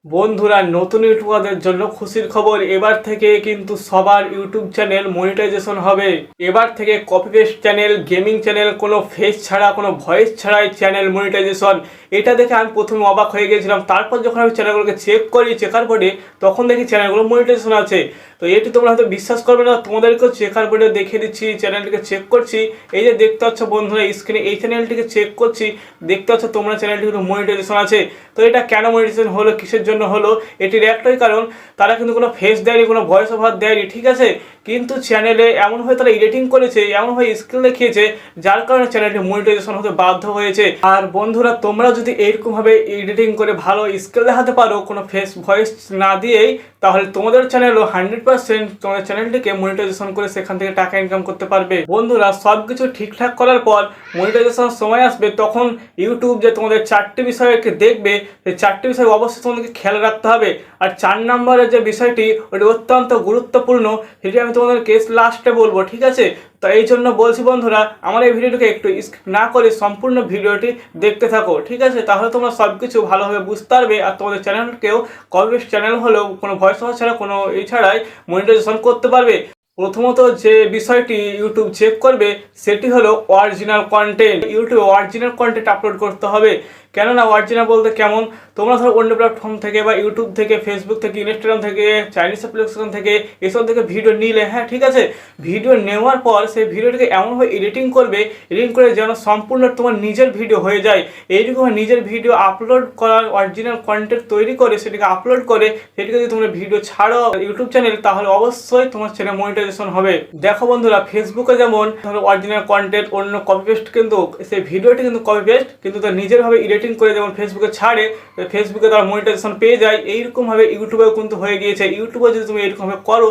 বন্ধুরা, নতুন ইউটিউবারদের জন্য খুশির খবর। এবার থেকে কিন্তু সবার ইউটিউব চ্যানেল মনিটাইজেশন হবে। এবার থেকে copy paste channel, gaming channel, কোনো ফেস ছাড়া, কোনো ভয়েস ছাড়াই চ্যানেল মনিটাইজেশন। এটা দেখে আমি প্রথমে অবাক হয়ে গেছিলাম। তারপর যখন আমি চ্যানেলগুলোকে চেক করি চেকার বোর্ডে, তখন দেখি চ্যানেলগুলো মনিটাইজেশন আছে। তো এটি তোমরা হয়তো বিশ্বাস করবে না, তোমাদেরকেও চেকার বোর্ডে দেখিয়ে দিচ্ছি। চ্যানেলটিকে চেক করছি, এই যে দেখতে পাচ্ছ বন্ধুরা স্ক্রিনে, এই চ্যানেলটিকে চেক করছি, দেখতে পাচ্ছ তোমরা চ্যানেলটি কিন্তু মনিটাইজেশন আছে। তো এটা কেন মনিটাইজেশন হলো, কিসের জন্য হলো, এটির একটাই কারণ, তারা কিন্তু কোনো ফেস দেয়নি, কোনো ভয়েস ওভার দেয়নি, ঠিক আছে। কিন্তু চ্যানেলে এমনভাবে তারা এডিটিং করেছে, এমনভাবে স্কিল দেখিয়েছে, যার কারণে চ্যানেলটি মনিটাইজেশন হতে বাধ্য হয়েছে। আর বন্ধুরা, তোমরা যদি এইরকমভাবে এডিটিং করে ভালো স্কিল দেখাতে পারো কোনো ফেস ভয়েস না দিয়েই, তাহলে তোমাদের চ্যানেলও 100% তোমাদের চ্যানেলটিকে মনিটাইজেশন করে সেখান থেকে টাকা ইনকাম করতে পারবে। বন্ধুরা, সব কিছু ঠিকঠাক করার পর মনিটাইজেশন সময় আসবে, তখন ইউটিউব যে তোমাদের 4টি বিষয়কে দেখবে, সেই 4টি বিষয় অবশ্যই তোমাদেরকে খেয়াল রাখতে হবে। আর 4 নম্বরের যে বিষয়টি, ওটি অত্যন্ত গুরুত্বপূর্ণ, সেটি আমি তোমাদেরকে লাস্টে বলবো, ঠিক আছে। তো এই জন্য বলছি বন্ধুরা, আমার এই ভিডিওটিকে একটু স্কিপ না করে সম্পূর্ণ ভিডিওটি দেখতে থাকো, ঠিক আছে। তাহলে তোমরা সব কিছু ভালোভাবে বুঝতে পারবে। আর তোমাদের চ্যানেলকেও কপি পেস্ট চ্যানেল হলেও কোনো ভয়েস ওভার ছাড়া, কোনো এই ছাড়াই মনিটাইজেশন করতে পারবে। প্রথমত যে বিষয়টি ইউটিউব চেক করবে, সেটি হলো অরিজিনাল কন্টেন্ট। ইউটিউবে অরিজিনাল কন্টেন্ট আপলোড করতে হবে। কেননা অরিজিনাল বলতে কেমন, তোমরা ধরো অন্য প্ল্যাটফর্ম থেকে বা ইউটিউব থেকে, ফেসবুক থেকে, ইনস্টাগ্রাম থেকে, চাইনিজ অ্যাপ্লিকেশন থেকে এসব থেকে ভিডিও নিলে, হ্যাঁ ঠিক আছে, ভিডিও নেওয়ার পর সেই ভিডিওটিকে এমনভাবে এডিটিং করবে, এডিটিং করে যেন সম্পূর্ণ তোমার নিজের ভিডিও হয়ে যায়। এইরকম নিজের ভিডিও আপলোড করার, অরিজিনাল কন্টেন্ট তৈরি করে সেটিকে আপলোড করে, সেটিকে যদি তোমরা ভিডিও ছাড়ো ইউটিউব চ্যানেল, তাহলে অবশ্যই তোমার চ্যানেল মনিটাইজেশন হবে। দেখো বন্ধুরা, ফেসবুকে যেমন ধরো অরিজিনাল কন্টেন্ট অন্য কপি পেস্ট, কিন্তু সেই ভিডিওটি কিন্তু কপি পেস্ট, কিন্তু তার নিজের ভাবে এডিটিং করে যেমন ফেসবুকে ছাড়ে, ফেসবুকে তার মনিটাইজেশন পেয়ে যায়। এইরকম ভাবে ইউটিউবেও কিন্তু হয়ে গিয়েছে। ইউটিউবে যদি তুমি এরকম ভাবে করো,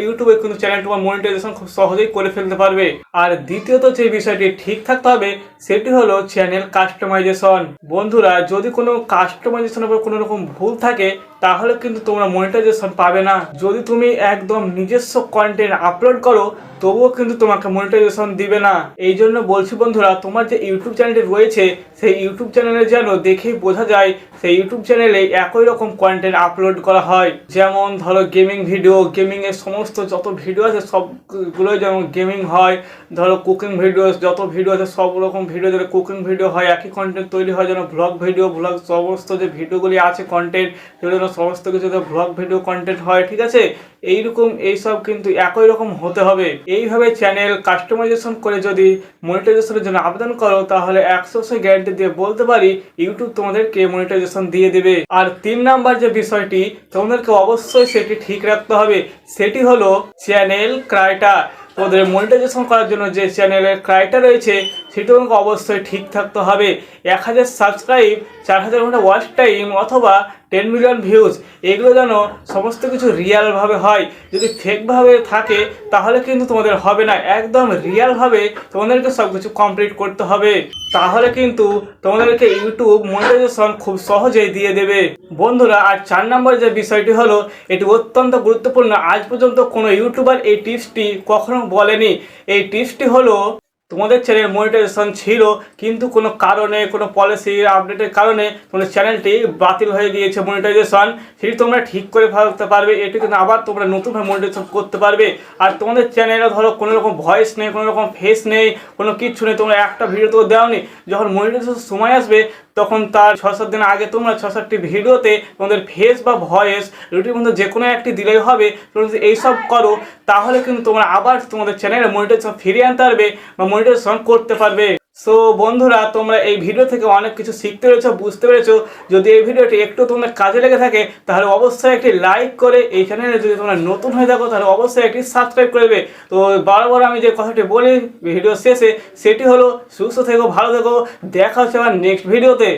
ইউটিউবে কিন্তু চ্যানেল তোমার মনিটাইজেশন খুব সহজেই করে ফেলতে পারবে। আর দ্বিতীয়ত যে বিষয়টি ঠিক থাকতে হবে, সেটি হলো চ্যানেল কাস্টমাইজেশন। বন্ধুরা, যদি কোনো কাস্টমাইজেশনের উপর কোনো রকম ভুল থাকে, তাহলে কিন্তু তোমরা মনিটাইজেশন পাবে না। যদি তুমি একদম নিজস্ব কন্টেন্ট আপলোড করো, তবুও কিন্তু তোমাকে মনিটাইজেশন দিবে না। এই জন্য বলছি বন্ধুরা, তোমার যে ইউটিউব চ্যানেলটি রয়েছে, সেই ইউটিউব চ্যানেলে যেন দেখেই বোঝা যায় সেই ইউটিউব চ্যানেলে একই রকম কন্টেন্ট আপলোড করা হয়। যেমন ধরো গেমিং ভিডিও, গেমিংয়ের সমস্ত যত ভিডিও আছে সবগুলোই যেমন গেমিং হয়। ধরো কুকিং ভিডিও, যত ভিডিও আছে সব রকম ভিডিও যেন কুকিং ভিডিও হয়, একই কন্টেন্ট তৈরি হয়। যেন ভ্লগ ভিডিও, ভ্লগ সমস্ত যে ভিডিওগুলি আছে কন্টেন্ট, সেগুলো যেন সমস্ত কিছু ভ্লগ ভিডিও কন্টেন্ট হয়, ঠিক আছে। এইরকম এইসব কিন্তু একই রকম হতে হবে। এইভাবে চ্যানেল কাস্টমাইজেশন করে যদি মনিটাইজেশনের জন্য আবেদন করো, তাহলে 100% গ্যারান্টি দিয়ে বলতে পারি ইউটিউব তোমাদেরকে মনিটাইজেশন দিয়ে দেবে। আর 3 নাম্বার যে বিষয়টি তোমাদেরকে অবশ্যই সেটি ঠিক রাখতে হবে, সেটি হলো চ্যানেল ক্রাইটেরিয়া। তোমাদের মনিটাইজেশন করার জন্য যে চ্যানেলের ক্রাইটেরিয়া রয়েছে, সেটা তোমাকে অবশ্যই ঠিক থাকতে হবে। 1000 সাবস্ক্রাইব, 4000 ঘন্টা ওয়াচ টাইম, অথবা 10 মিলিয়ন ভিউজ, এগুলো যেন সমস্ত কিছু রিয়ালভাবে হয়। যদি ফেকভাবে থাকে, তাহলে কিন্তু তোমাদের হবে না। একদম রিয়ালভাবে তোমাদেরকে সব কিছু কমপ্লিট করতে হবে, তাহলে কিন্তু তোমাদেরকে ইউটিউব মনিটাইজেশন খুব সহজেই দিয়ে দেবে। বন্ধুরা, আর 4 নম্বর যে বিষয়টি হলো, এটি অত্যন্ত গুরুত্বপূর্ণ। আজ পর্যন্ত কোনো ইউটিউবার এই টিপসটি কখনো বলেনি। এই টিপসটি হলো, তোমাদের চ্যানেল মনিটাইজেশন ছিল, কিন্তু কোনো কারণে, কোনো পলিসি আপডেটের কারণে তোমাদের চ্যানেলটি বাতিল হয়ে গিয়েছে মনিটাইজেশন, সেটি তোমরা ঠিক করে ফেলতে পারবে। এটি কিন্তু আবার তোমরা নতুনভাবে মনিটাইজেশন করতে পারবে। আর তোমাদের চ্যানেলে ধরো কোনো রকম ভয়েস নেই, কোনো রকম ফেস নেই, কোনো কিচ্ছু নেই, তোমরা একটা ভিডিও তো দেওনি। যখন মনিটাইজেশন সময় আসবে, তখন তার 6-7 দিন আগে তোমরা 6-7টি ভিডিওতে তোমাদের ফেস বা ভয়েস দুটির মধ্যে যে কোনো একটি দিলেই হবে। তোমরা যদি এইসব করো, তাহলে কিন্তু তোমরা আবার তোমাদের চ্যানেলে মনিটাইজেশন ফিরিয়ে আনতে পারবে বা মনিটাইজেশন করতে পারবে। সো বন্ধুরা, তোমরা এই ভিডিও থেকে অনেক কিছু শিখতে পেরেছো, বুঝতে পেরেছো। যদি এই ভিডিওটি একটু তোমাদের কাজে লেগে থাকে, তাহলে অবশ্যই একটি লাইক করে, এই চ্যানেলে যদি তোমরা নতুন হয়ে থাকো, তাহলে অবশ্যই একটি সাবস্ক্রাইব করবে। তো বারবার আমি যে কথাটি বলি ভিডিও শেষে, সেটি হলো সুস্থ থেকো, ভালো থেকো। দেখা হচ্ছে আবার নেক্সট ভিডিওতে।